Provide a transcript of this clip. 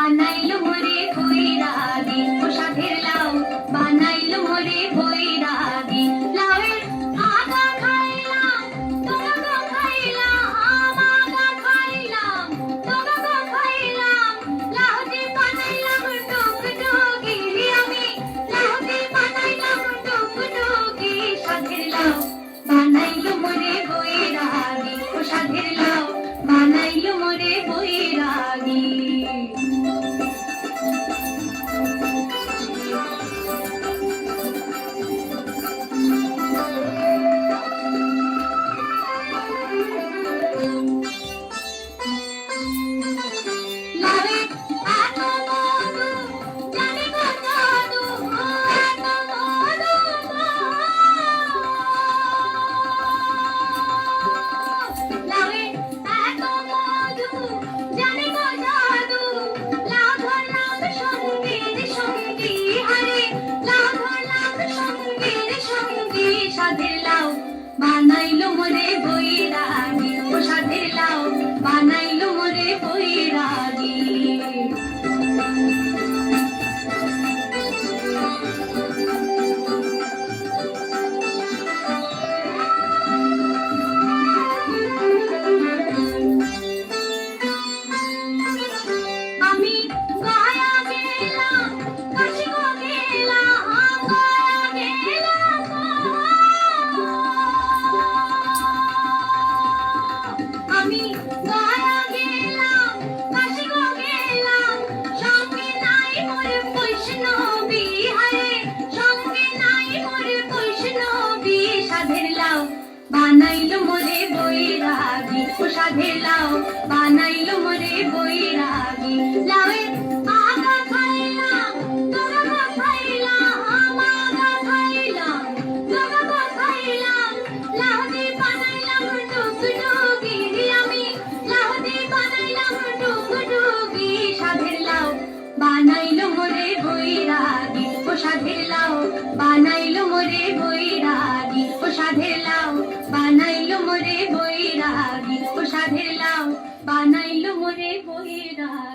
বানাইলো মোরে বৈরাগী ও সাধের লাউ বানাইলো মোরে বৈরাগী লাউয়ের আগা খাইলাম তোগা খাইলাম আগা খাইলাম তোগা খাইলাম লাউতে বানাইলাম টুকটুকি আমি লাউতে বানাইলাম টুকটুকি সাধের লাউ বানাইলো মোরে বৈরাগী ও সাধের লাউ বানাইলো মোরে বৈরাগী বানাইলো মোরে বৈরাগী ও সাধের লাউ বানাইলো মোরে বৈরাগী আমি গয়া গেলাম কাশি গেলাম গয়া গেলাম আমি গয়া গেলাম কাশি গেলাম সঙ্গে নাই মোর বৈষ্ণবী হারে সঙ্গে নাই মোর বৈষ্ণবী সাধের লাউ বানাইলো মোরে বৈরাগী ও সাধের লাউ বানাইলো মোরে বৈরাগী লাউয়ের আগা খাইলাম তোগা খাইলাম আগা খাইলাম তোগা খাইলাম লাউতে বানাইলাম টুকটুকি আমি লাউতে বানাইলাম টুকটুকি সাধের লাউ বানাইলো মোরে বৈরাগী ও সাধের লাউ বানাইলো মোরে বৈরাগী ও সাধের লাউ বানাইলো মোরে বৈরাগী ও সাধের লাউ বানাইলো মোরে বৈরাগী।